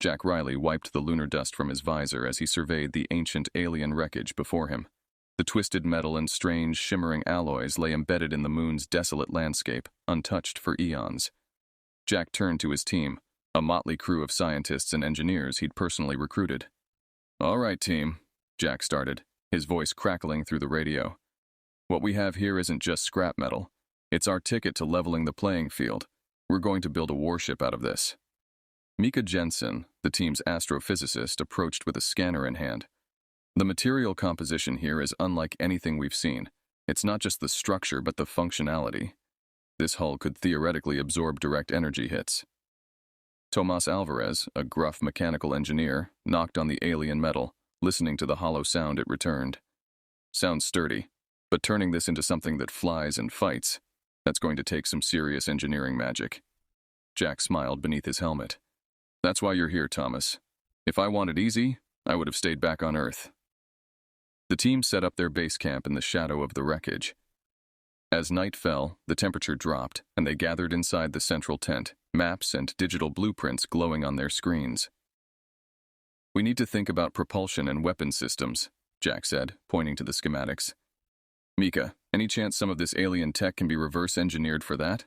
Jack Riley wiped the lunar dust from his visor as he surveyed the ancient alien wreckage before him. The twisted metal and strange, shimmering alloys lay embedded in the moon's desolate landscape, untouched for eons. Jack turned to his team, a motley crew of scientists and engineers he'd personally recruited. "All right, team," Jack started, his voice crackling through the radio. "What we have here isn't just scrap metal. It's our ticket to leveling the playing field. We're going to build a warship out of this." Mika Jensen, the team's astrophysicist, approached with a scanner in hand. "The material composition here is unlike anything we've seen. It's not just the structure, but the functionality. This hull could theoretically absorb direct energy hits." Tomas Alvarez, a gruff mechanical engineer, knocked on the alien metal, listening to the hollow sound it returned. "Sounds sturdy, but turning this into something that flies and fights, that's going to take some serious engineering magic." Jack smiled beneath his helmet. "That's why you're here, Thomas. If I wanted easy, I would have stayed back on Earth." The team set up their base camp in the shadow of the wreckage. As night fell, the temperature dropped, and they gathered inside the central tent, maps and digital blueprints glowing on their screens. "We need to think about propulsion and weapon systems," Jack said, pointing to the schematics. "Mika, any chance some of this alien tech can be reverse-engineered for that?"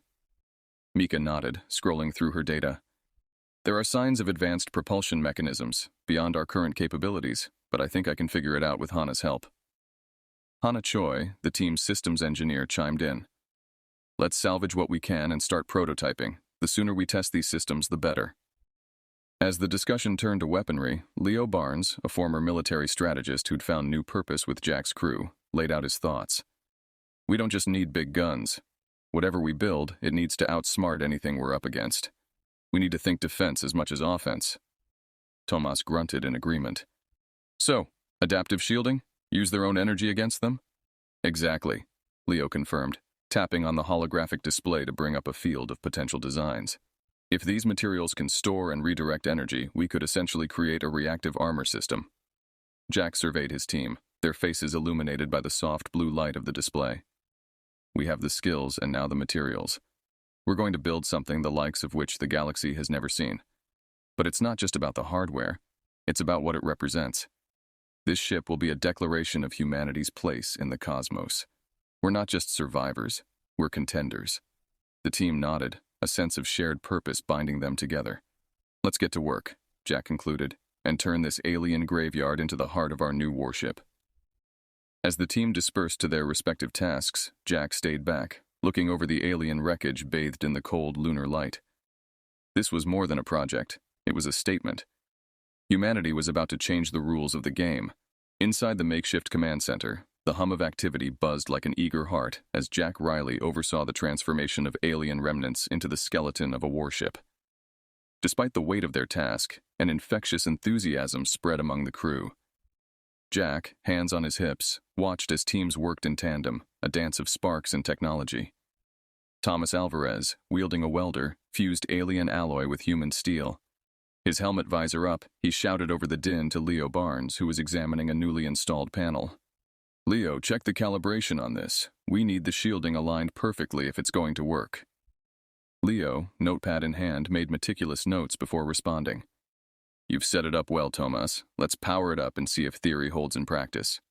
Mika nodded, scrolling through her data. "There are signs of advanced propulsion mechanisms, beyond our current capabilities, but I think I can figure it out with Hana's help." Hana Choi, the team's systems engineer, chimed in. "Let's salvage what we can and start prototyping. The sooner we test these systems, the better." As the discussion turned to weaponry, Leo Barnes, a former military strategist who'd found new purpose with Jack's crew, laid out his thoughts. "We don't just need big guns. Whatever we build, it needs to outsmart anything we're up against. We need to think defense as much as offense." Tomas grunted in agreement. "So, adaptive shielding? Use their own energy against them?" "Exactly," Leo confirmed, tapping on the holographic display to bring up a field of potential designs. "If these materials can store and redirect energy, we could essentially create a reactive armor system." Jack surveyed his team, their faces illuminated by the soft blue light of the display. "We have the skills and now the materials. We're going to build something the likes of which the galaxy has never seen. But it's not just about the hardware, it's about what it represents. This ship will be a declaration of humanity's place in the cosmos. We're not just survivors, we're contenders." The team nodded, a sense of shared purpose binding them together. "Let's get to work," Jack concluded, "and turn this alien graveyard into the heart of our new warship." As the team dispersed to their respective tasks, Jack stayed back, looking over the alien wreckage bathed in the cold lunar light. This was more than a project, it was a statement. Humanity was about to change the rules of the game. Inside the makeshift command center, the hum of activity buzzed like an eager heart as Jack Riley oversaw the transformation of alien remnants into the skeleton of a warship. Despite the weight of their task, an infectious enthusiasm spread among the crew. Jack, hands on his hips, watched as teams worked in tandem, a dance of sparks and technology. Tomas Alvarez, wielding a welder, fused alien alloy with human steel. His helmet visor up, he shouted over the din to Leo Barnes, who was examining a newly installed panel. "Leo, check the calibration on this. We need the shielding aligned perfectly if it's going to work." Leo, notepad in hand, made meticulous notes before responding. "You've set it up well, Tomas. Let's power it up and see if theory holds in practice."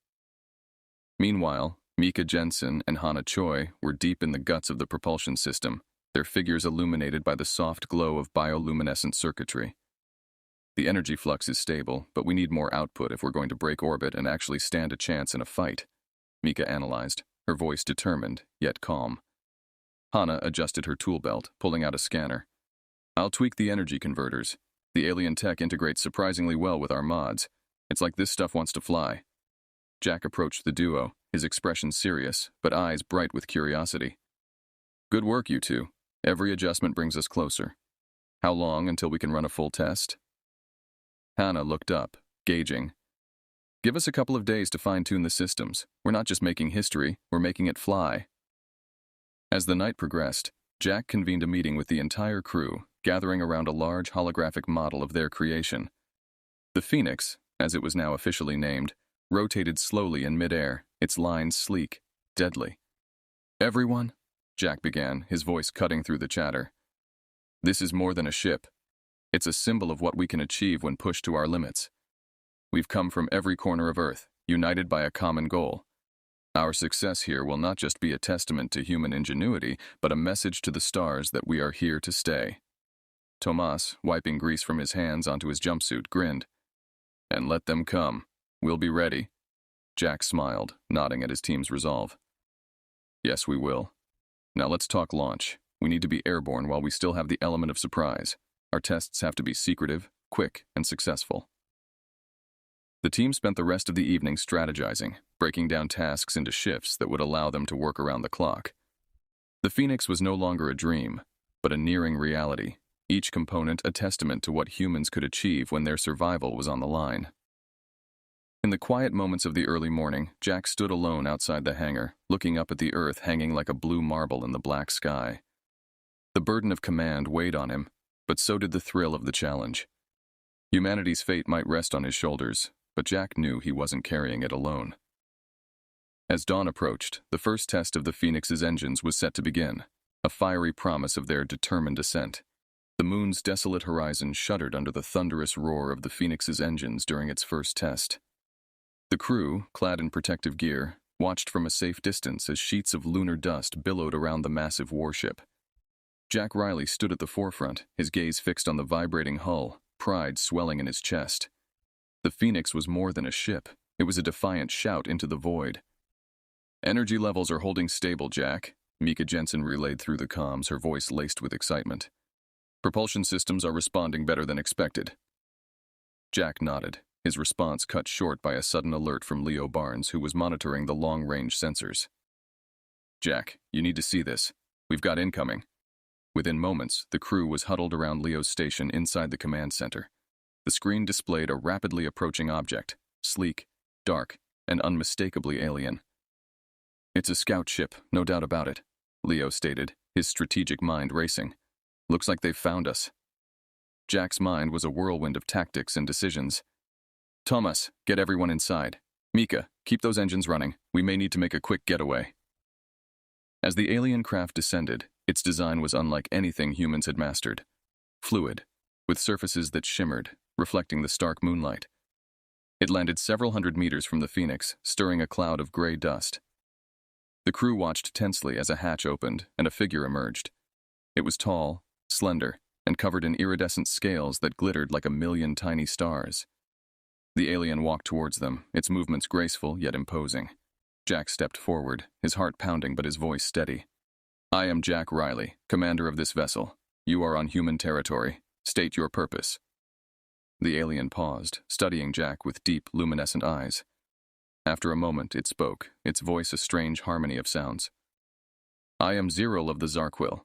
Meanwhile, Mika Jensen and Hana Choi were deep in the guts of the propulsion system, their figures illuminated by the soft glow of bioluminescent circuitry. "The energy flux is stable, but we need more output if we're going to break orbit and actually stand a chance in a fight," Mika analyzed, her voice determined, yet calm. Hana adjusted her tool belt, pulling out a scanner. "I'll tweak the energy converters. The alien tech integrates surprisingly well with our mods. It's like this stuff wants to fly." Jack approached the duo, his expression serious, but eyes bright with curiosity. "Good work, you two. Every adjustment brings us closer. How long until we can run a full test?" Hana looked up, gauging. "Give us a couple of days to fine-tune the systems. We're not just making history, we're making it fly." As the night progressed, Jack convened a meeting with the entire crew, gathering around a large holographic model of their creation. The Phoenix, as it was now officially named, rotated slowly in midair, its lines sleek, deadly. "Everyone," Jack began, his voice cutting through the chatter. "This is more than a ship. It's a symbol of what we can achieve when pushed to our limits. We've come from every corner of Earth, united by a common goal. Our success here will not just be a testament to human ingenuity, but a message to the stars that we are here to stay. Tomas, wiping grease from his hands onto his jumpsuit, grinned. And let them come. We'll be ready. Jack smiled, nodding at his team's resolve. Yes, we will. Now let's talk launch. We need to be airborne while we still have the element of surprise. Our tests have to be secretive, quick, and successful. The team spent the rest of the evening strategizing, breaking down tasks into shifts that would allow them to work around the clock. The Phoenix was no longer a dream, but a nearing reality, each component a testament to what humans could achieve when their survival was on the line. In the quiet moments of the early morning, Jack stood alone outside the hangar, looking up at the Earth hanging like a blue marble in the black sky. The burden of command weighed on him, but so did the thrill of the challenge. Humanity's fate might rest on his shoulders, but Jack knew he wasn't carrying it alone. As dawn approached, the first test of the Phoenix's engines was set to begin, a fiery promise of their determined ascent. The moon's desolate horizon shuddered under the thunderous roar of the Phoenix's engines during its first test. The crew, clad in protective gear, watched from a safe distance as sheets of lunar dust billowed around the massive warship. Jack Riley stood at the forefront, his gaze fixed on the vibrating hull, pride swelling in his chest. The Phoenix was more than a ship. It was a defiant shout into the void. Energy levels are holding stable, Jack, Mika Jensen relayed through the comms, her voice laced with excitement. Propulsion systems are responding better than expected. Jack nodded, his response cut short by a sudden alert from Leo Barnes, who was monitoring the long-range sensors. Jack, you need to see this. We've got incoming. Within moments, the crew was huddled around Leo's station inside the command center. The screen displayed a rapidly approaching object, sleek, dark, and unmistakably alien. It's a scout ship, no doubt about it, Leo stated, his strategic mind racing. Looks like they've found us. Jack's mind was a whirlwind of tactics and decisions. Thomas, get everyone inside. Mika, keep those engines running. We may need to make a quick getaway. As the alien craft descended, its design was unlike anything humans had mastered. Fluid, with surfaces that shimmered, reflecting the stark moonlight. It landed several hundred meters from the Phoenix, stirring a cloud of gray dust. The crew watched tensely as a hatch opened and a figure emerged. It was tall, slender, and covered in iridescent scales that glittered like a million tiny stars. The alien walked towards them, its movements graceful yet imposing. Jack stepped forward, his heart pounding but his voice steady. I am Jack Riley, commander of this vessel. You are on human territory. State your purpose. The alien paused, studying Jack with deep, luminescent eyes. After a moment, it spoke, its voice a strange harmony of sounds. I am Zarell of the Zarquil.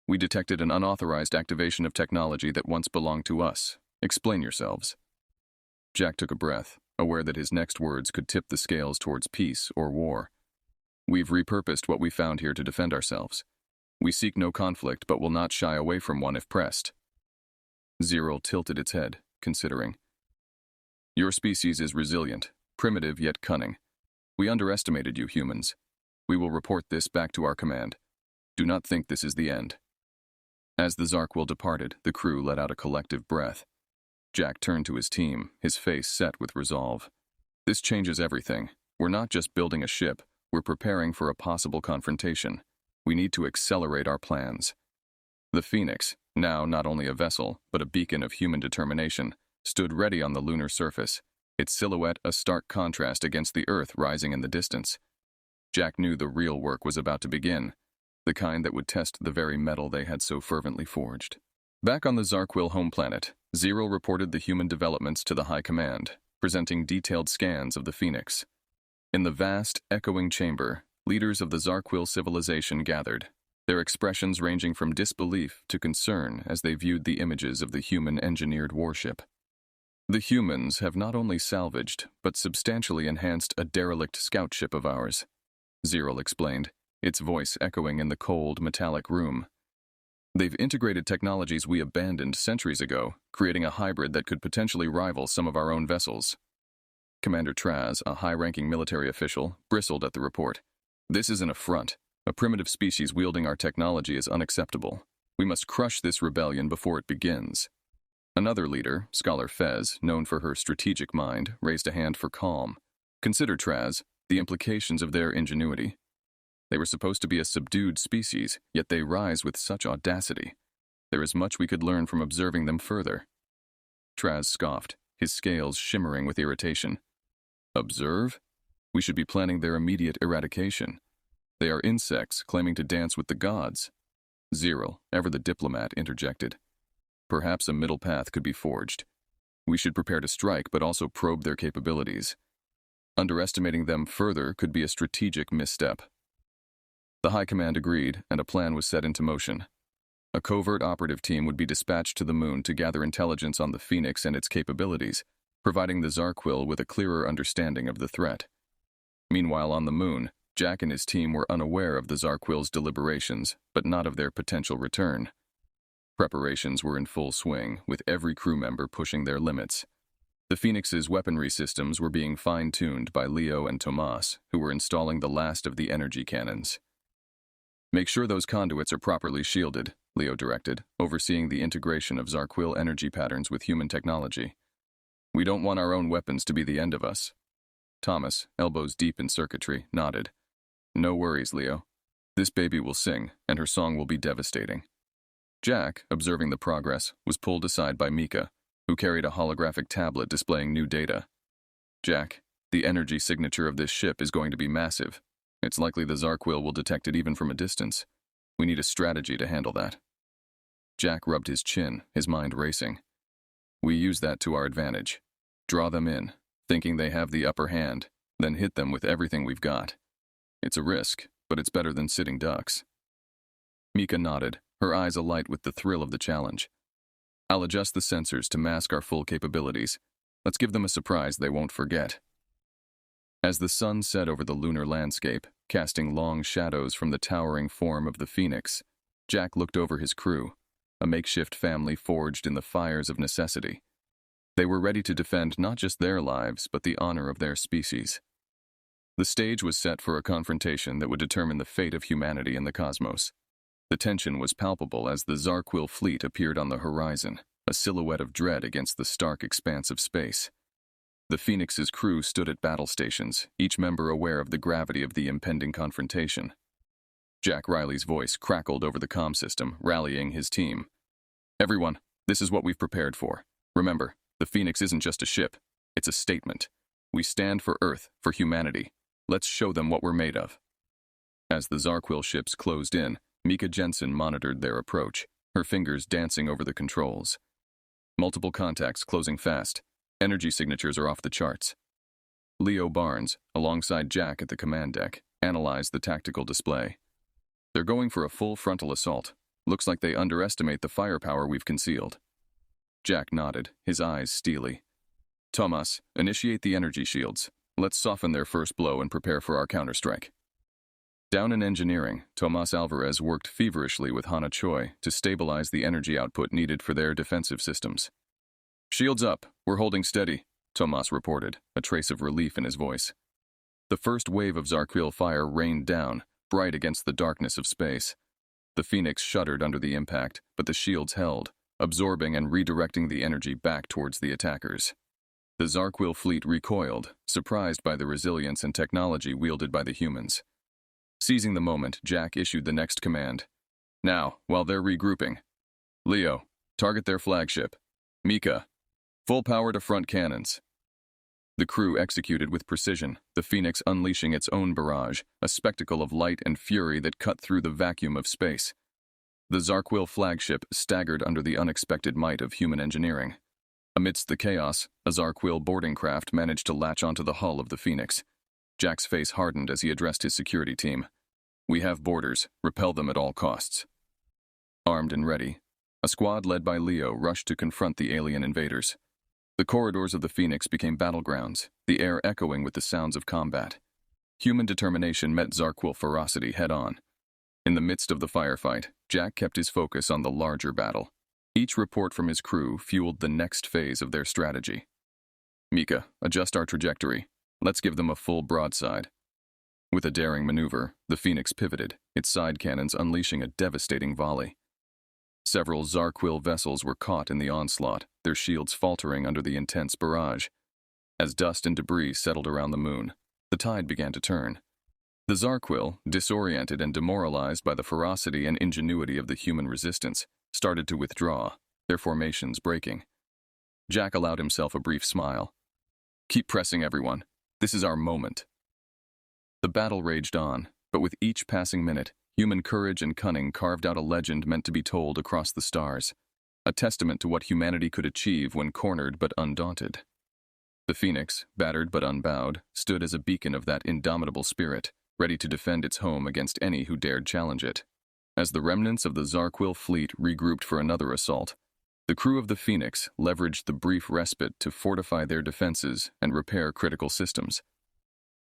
We detected an unauthorized activation of technology that once belonged to us. Explain yourselves. Jack took a breath, aware that his next words could tip the scales towards peace or war. We've repurposed what we found here to defend ourselves. We seek no conflict, but will not shy away from one if pressed. Zarell tilted its head, considering. Your species is resilient, primitive yet cunning. We underestimated you humans. We will report this back to our command. Do not think this is the end. As the Zarquil departed, the crew let out a collective breath. Jack turned to his team, his face set with resolve. This changes everything. We're not just building a ship, we're preparing for a possible confrontation. We need to accelerate our plans. The Phoenix, now not only a vessel, but a beacon of human determination, stood ready on the lunar surface, its silhouette a stark contrast against the Earth rising in the distance. Jack knew the real work was about to begin, the kind that would test the very metal they had so fervently forged. Back on the Zarquil home planet, Zarell reported the human developments to the High Command, presenting detailed scans of the Phoenix. In the vast, echoing chamber, leaders of the Zarquil civilization gathered, their expressions ranging from disbelief to concern as they viewed the images of the human-engineered warship. The humans have not only salvaged, but substantially enhanced a derelict scout ship of ours, Zarell explained, its voice echoing in the cold, metallic room. They've integrated technologies we abandoned centuries ago, creating a hybrid that could potentially rival some of our own vessels. Commander Traz, a high-ranking military official, bristled at the report. This is an affront. A primitive species wielding our technology is unacceptable. We must crush this rebellion before it begins. Another leader, Scholar Fez, known for her strategic mind, raised a hand for calm. Consider, Traz, the implications of their ingenuity. They were supposed to be a subdued species, yet they rise with such audacity. There is much we could learn from observing them further. Traz scoffed, his scales shimmering with irritation. Observe? We should be planning their immediate eradication. They are insects claiming to dance with the gods. Zarell, ever the diplomat, interjected. Perhaps a middle path could be forged. We should prepare to strike, but also probe their capabilities. Underestimating them further could be a strategic misstep. The High Command agreed, and a plan was set into motion. A covert operative team would be dispatched to the moon to gather intelligence on the Phoenix and its capabilities, providing the Zarquil with a clearer understanding of the threat. Meanwhile, on the moon, Jack and his team were unaware of the Zarquil's deliberations, but not of their potential return. Preparations were in full swing, with every crew member pushing their limits. The Phoenix's weaponry systems were being fine-tuned by Leo and Tomas, who were installing the last of the energy cannons. Make sure those conduits are properly shielded, Leo directed, overseeing the integration of Zarquil energy patterns with human technology. We don't want our own weapons to be the end of us. Thomas, elbows deep in circuitry, nodded. No worries, Leo. This baby will sing, and her song will be devastating. Jack, observing the progress, was pulled aside by Mika, who carried a holographic tablet displaying new data. Jack, the energy signature of this ship is going to be massive. It's likely the Zarquil will detect it even from a distance. We need a strategy to handle that. Jack rubbed his chin, his mind racing. We use that to our advantage. Draw them in, thinking they have the upper hand, then hit them with everything we've got. It's a risk, but it's better than sitting ducks. Mika nodded, her eyes alight with the thrill of the challenge. I'll adjust the sensors to mask our full capabilities. Let's give them a surprise they won't forget. As the sun set over the lunar landscape, casting long shadows from the towering form of the Phoenix, Jack looked over his crew, a makeshift family forged in the fires of necessity. They were ready to defend not just their lives, but the honor of their species. The stage was set for a confrontation that would determine the fate of humanity in the cosmos. The tension was palpable as the Zarquil fleet appeared on the horizon, a silhouette of dread against the stark expanse of space. The Phoenix's crew stood at battle stations, each member aware of the gravity of the impending confrontation. Jack Riley's voice crackled over the comm system, rallying his team. Everyone, this is what we've prepared for. Remember, the Phoenix isn't just a ship, it's a statement. We stand for Earth, for humanity. Let's show them what we're made of. As the Zarquil ships closed in, Mika Jensen monitored their approach, her fingers dancing over the controls. Multiple contacts closing fast. Energy signatures are off the charts. Leo Barnes, alongside Jack at the command deck, analyzed the tactical display. They're going for a full frontal assault. Looks like they underestimate the firepower we've concealed. Jack nodded, his eyes steely. Tomas, initiate the energy shields. Let's soften their first blow and prepare for our counterstrike. Down in engineering, Tomas Alvarez worked feverishly with Hana Choi to stabilize the energy output needed for their defensive systems. Shields up, we're holding steady, Tomas reported, a trace of relief in his voice. The first wave of Zarquil fire rained down, bright against the darkness of space. The Phoenix shuddered under the impact, but the shields held, absorbing and redirecting the energy back towards the attackers. The Zarquil fleet recoiled, surprised by the resilience and technology wielded by the humans. Seizing the moment, Jack issued the next command. Now, while they're regrouping. Leo, target their flagship. Mika, full power to front cannons. The crew executed with precision, the Phoenix unleashing its own barrage, a spectacle of light and fury that cut through the vacuum of space. The Zarquil flagship staggered under the unexpected might of human engineering. Amidst the chaos, a Zarquil boarding craft managed to latch onto the hull of the Phoenix. Jack's face hardened as he addressed his security team. We have boarders, repel them at all costs. Armed and ready, a squad led by Leo rushed to confront the alien invaders. The corridors of the Phoenix became battlegrounds, the air echoing with the sounds of combat. Human determination met Zarquil ferocity head-on. In the midst of the firefight, Jack kept his focus on the larger battle. Each report from his crew fueled the next phase of their strategy. Mika, adjust our trajectory. Let's give them a full broadside. With a daring maneuver, the Phoenix pivoted, its side cannons unleashing a devastating volley. Several Zarquil vessels were caught in the onslaught, their shields faltering under the intense barrage. As dust and debris settled around the moon, the tide began to turn. The Zarquil, disoriented and demoralized by the ferocity and ingenuity of the human resistance, started to withdraw, their formations breaking. Jack allowed himself a brief smile. "Keep pressing, everyone. This is our moment." The battle raged on, but with each passing minute, human courage and cunning carved out a legend meant to be told across the stars, a testament to what humanity could achieve when cornered but undaunted. The Phoenix, battered but unbowed, stood as a beacon of that indomitable spirit, ready to defend its home against any who dared challenge it. As the remnants of the Zarquil fleet regrouped for another assault, the crew of the Phoenix leveraged the brief respite to fortify their defenses and repair critical systems.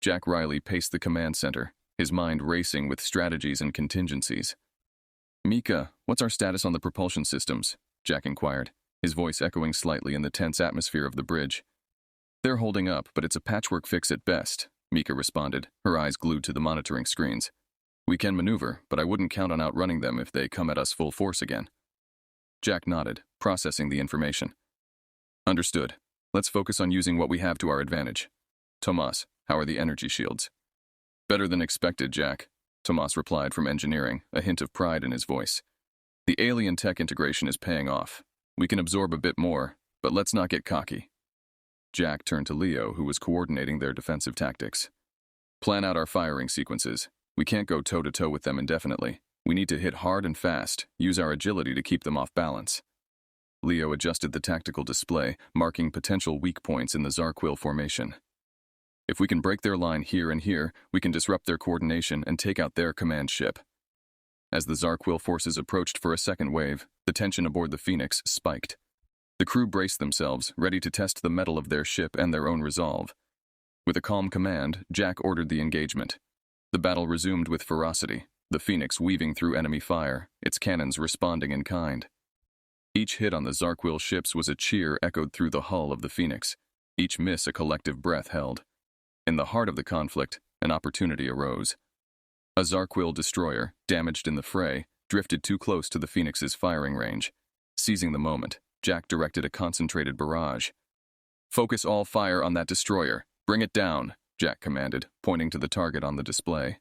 Jack Riley paced the command center, his mind racing with strategies and contingencies. "Mika, what's our status on the propulsion systems?" Jack inquired, his voice echoing slightly in the tense atmosphere of the bridge. "They're holding up, but it's a patchwork fix at best," Mika responded, her eyes glued to the monitoring screens. "We can maneuver, but I wouldn't count on outrunning them if they come at us full force again." Jack nodded, processing the information. "Understood. Let's focus on using what we have to our advantage. Tomas, how are the energy shields?" "Better than expected, Jack," Tomas replied from engineering, a hint of pride in his voice. "The alien tech integration is paying off. We can absorb a bit more, but let's not get cocky." Jack turned to Leo, who was coordinating their defensive tactics. "Plan out our firing sequences. We can't go toe-to-toe with them indefinitely. We need to hit hard and fast, use our agility to keep them off balance." Leo adjusted the tactical display, marking potential weak points in the Zarquil formation. "If we can break their line here and here, we can disrupt their coordination and take out their command ship." As the Zarquil forces approached for a second wave, the tension aboard the Phoenix spiked. The crew braced themselves, ready to test the mettle of their ship and their own resolve. With a calm command, Jack ordered the engagement. The battle resumed with ferocity, the Phoenix weaving through enemy fire, its cannons responding in kind. Each hit on the Zarquil ships was a cheer echoed through the hull of the Phoenix, each miss a collective breath held. In the heart of the conflict, an opportunity arose. A Zarquil destroyer, damaged in the fray, drifted too close to the Phoenix's firing range. Seizing the moment, Jack directed a concentrated barrage. "Focus all fire on that destroyer. Bring it down," Jack commanded, pointing to the target on the display.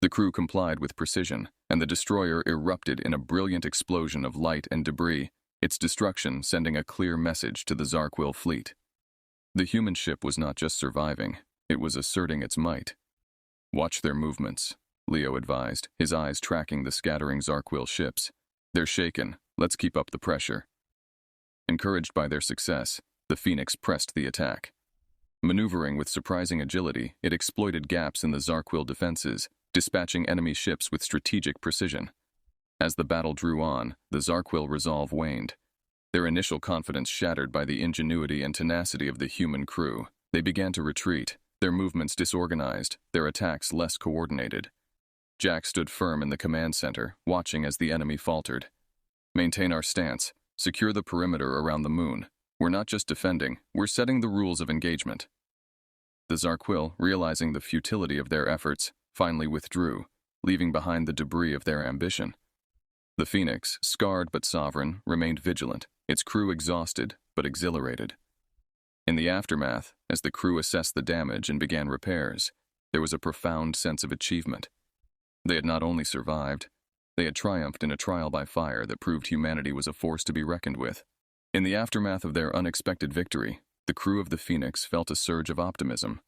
The crew complied with precision, and the destroyer erupted in a brilliant explosion of light and debris, its destruction sending a clear message to the Zarquil fleet. The human ship was not just surviving, it was asserting its might. "Watch their movements," Leo advised, his eyes tracking the scattering Zarquil ships. "They're shaken. Let's keep up the pressure." Encouraged by their success, the Phoenix pressed the attack. Maneuvering with surprising agility, it exploited gaps in the Zarquil defenses, dispatching enemy ships with strategic precision. As the battle drew on, the Zarquil resolve waned. Their initial confidence shattered by the ingenuity and tenacity of the human crew, they began to retreat, their movements disorganized, their attacks less coordinated. Jack stood firm in the command center, watching as the enemy faltered. "Maintain our stance. Secure the perimeter around the moon. We're not just defending, we're setting the rules of engagement." The Zarquil, realizing the futility of their efforts, finally withdrew, leaving behind the debris of their ambition. The Phoenix, scarred but sovereign, remained vigilant, its crew exhausted but exhilarated. In the aftermath, as the crew assessed the damage and began repairs, there was a profound sense of achievement. They had not only survived, they had triumphed in a trial by fire that proved humanity was a force to be reckoned with. In the aftermath of their unexpected victory, the crew of the Phoenix felt a surge of optimism.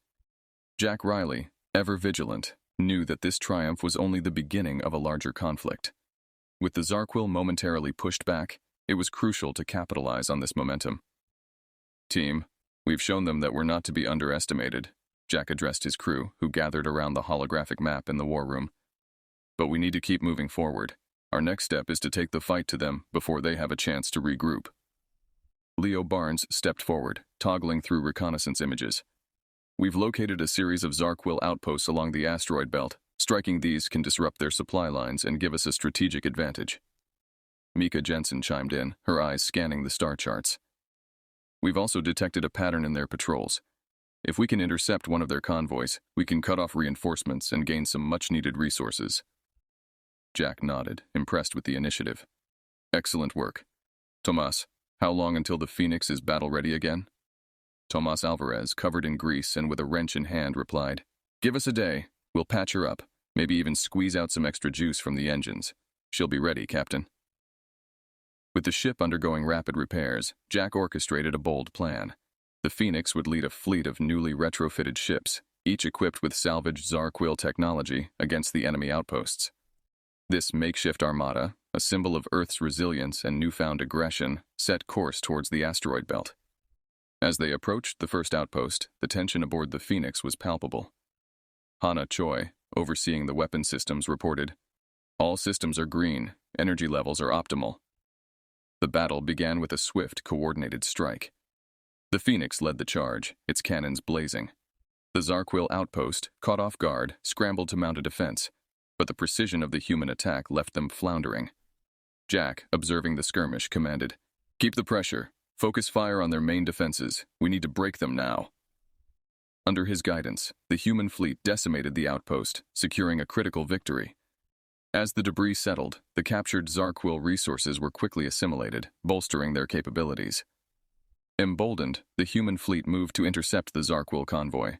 Jack Riley, ever vigilant, knew that this triumph was only the beginning of a larger conflict. With the Zarquil momentarily pushed back, it was crucial to capitalize on this momentum. "Team, we've shown them that we're not to be underestimated," Jack addressed his crew, who gathered around the holographic map in the war room. "But we need to keep moving forward. Our next step is to take the fight to them before they have a chance to regroup." Leo Barnes stepped forward, toggling through reconnaissance images. "We've located a series of Zarquil outposts along the asteroid belt. Striking these can disrupt their supply lines and give us a strategic advantage." Mika Jensen chimed in, her eyes scanning the star charts. "We've also detected a pattern in their patrols. If we can intercept one of their convoys, we can cut off reinforcements and gain some much-needed resources." Jack nodded, impressed with the initiative. Excellent work. Tomas, how long until the Phoenix is battle-ready again? Tomas Alvarez, covered in grease and with a wrench in hand, replied, Give us a day. We'll patch her up, maybe even squeeze out some extra juice from the engines. She'll be ready, Captain. With the ship undergoing rapid repairs, Jack orchestrated a bold plan. The Phoenix would lead a fleet of newly retrofitted ships, each equipped with salvaged Zarquil technology, against the enemy outposts. This makeshift armada, a symbol of Earth's resilience and newfound aggression, set course towards the asteroid belt. As they approached the first outpost, the tension aboard the Phoenix was palpable. Hana Choi, overseeing the weapon systems, reported, All systems are green, energy levels are optimal. The battle began with a swift, coordinated strike. The Phoenix led the charge, its cannons blazing. The Zarquil outpost, caught off guard, scrambled to mount a defense, but the precision of the human attack left them floundering. Jack, observing the skirmish, commanded, Keep the pressure. Focus fire on their main defenses. We need to break them now. Under his guidance, the human fleet decimated the outpost, securing a critical victory. As the debris settled, the captured Zarquil resources were quickly assimilated, bolstering their capabilities. Emboldened, the human fleet moved to intercept the Zarquil convoy.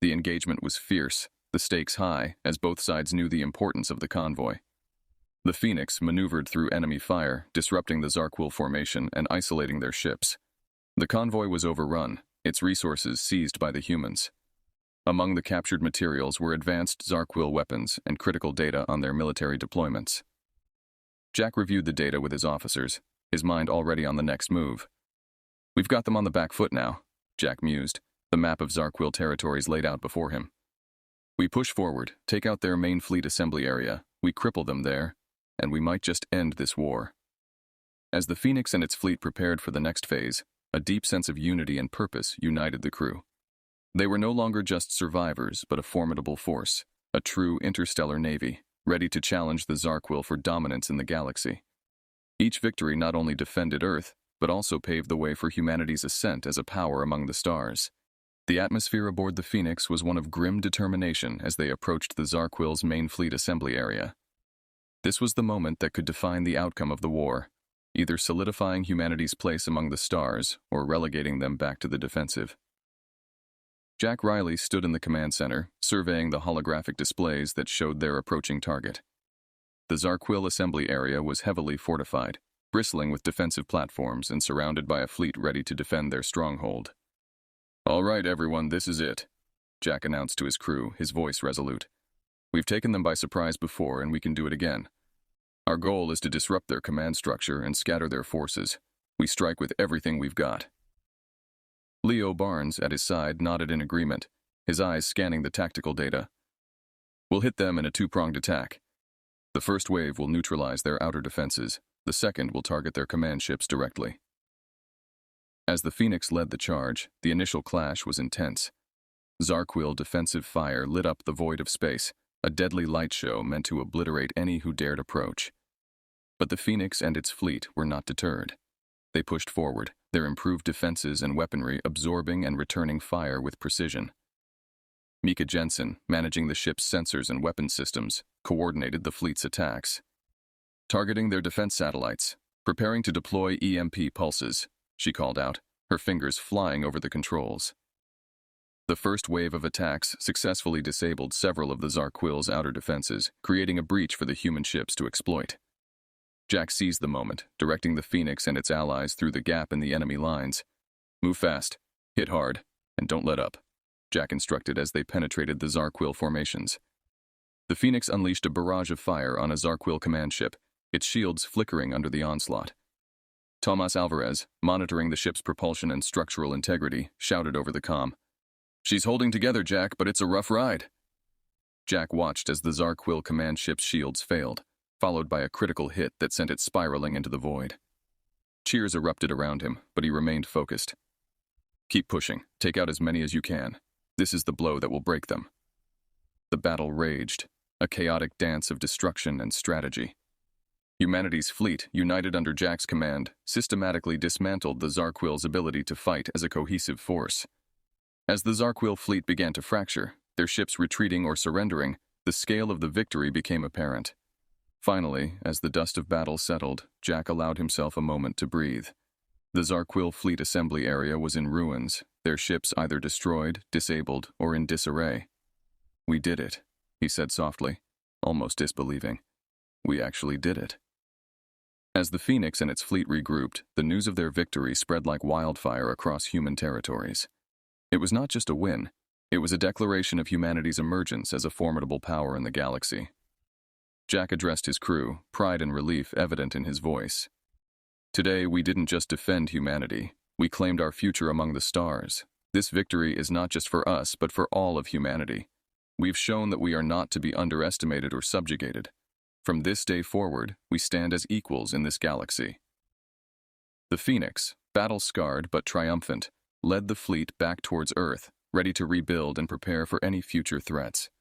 The engagement was fierce, the stakes high, as both sides knew the importance of the convoy. The Phoenix maneuvered through enemy fire, disrupting the Zarquil formation and isolating their ships. The convoy was overrun, its resources seized by the humans. Among the captured materials were advanced Zarquil weapons and critical data on their military deployments. Jack reviewed the data with his officers, his mind already on the next move. We've got them on the back foot now, Jack mused, the map of Zarquil territories laid out before him. We push forward, take out their main fleet assembly area, we cripple them there, and we might just end this war. As the Phoenix and its fleet prepared for the next phase, a deep sense of unity and purpose united the crew. They were no longer just survivors, but a formidable force, a true interstellar navy, ready to challenge the Zarquil for dominance in the galaxy. Each victory not only defended Earth, but also paved the way for humanity's ascent as a power among the stars. The atmosphere aboard the Phoenix was one of grim determination as they approached the Zarquil's main fleet assembly area. This was the moment that could define the outcome of the war, either solidifying humanity's place among the stars or relegating them back to the defensive. Jack Riley stood in the command center, surveying the holographic displays that showed their approaching target. The Zarquil assembly area was heavily fortified, bristling with defensive platforms and surrounded by a fleet ready to defend their stronghold. All right, everyone, this is it, Jack announced to his crew, his voice resolute. We've taken them by surprise before, and we can do it again. Our goal is to disrupt their command structure and scatter their forces. We strike with everything we've got. Leo Barnes, at his side, nodded in agreement, his eyes scanning the tactical data. We'll hit them in a two-pronged attack. The first wave will neutralize their outer defenses. The second will target their command ships directly. As the Phoenix led the charge, the initial clash was intense. Zarquil defensive fire lit up the void of space, a deadly light show meant to obliterate any who dared approach. But the Phoenix and its fleet were not deterred. They pushed forward, their improved defenses and weaponry absorbing and returning fire with precision. Mika Jensen, managing the ship's sensors and weapon systems, coordinated the fleet's attacks. Targeting their defense satellites, preparing to deploy EMP pulses, she called out, her fingers flying over the controls. The first wave of attacks successfully disabled several of the Zarquil's outer defenses, creating a breach for the human ships to exploit. Jack seized the moment, directing the Phoenix and its allies through the gap in the enemy lines. Move fast, hit hard, and don't let up, Jack instructed as they penetrated the Zarquil formations. The Phoenix unleashed a barrage of fire on a Zarquil command ship, its shields flickering under the onslaught. Tomas Alvarez, monitoring the ship's propulsion and structural integrity, shouted over the comm. She's holding together, Jack, but it's a rough ride. Jack watched as the Zarquil command ship's shields failed, followed by a critical hit that sent it spiraling into the void. Cheers erupted around him, but he remained focused. Keep pushing. Take out as many as you can. This is the blow that will break them. The battle raged, a chaotic dance of destruction and strategy. Humanity's fleet, united under Jack's command, systematically dismantled the Zarquil's ability to fight as a cohesive force. As the Zarquil fleet began to fracture, their ships retreating or surrendering, the scale of the victory became apparent. Finally, as the dust of battle settled, Jack allowed himself a moment to breathe. The Zarquil fleet assembly area was in ruins, their ships either destroyed, disabled, or in disarray. "We did it," he said softly, almost disbelieving. "We actually did it." As the Phoenix and its fleet regrouped, the news of their victory spread like wildfire across human territories. It was not just a win, it was a declaration of humanity's emergence as a formidable power in the galaxy. Jack addressed his crew, pride and relief evident in his voice. "Today, we didn't just defend humanity, we claimed our future among the stars. This victory is not just for us, but for all of humanity. We've shown that we are not to be underestimated or subjugated. From this day forward, we stand as equals in this galaxy." The Phoenix, battle-scarred but triumphant, led the fleet back towards Earth, ready to rebuild and prepare for any future threats.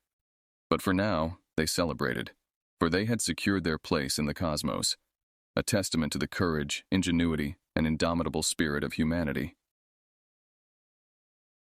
But for now, they celebrated, for they had secured their place in the cosmos, a testament to the courage, ingenuity, and indomitable spirit of humanity.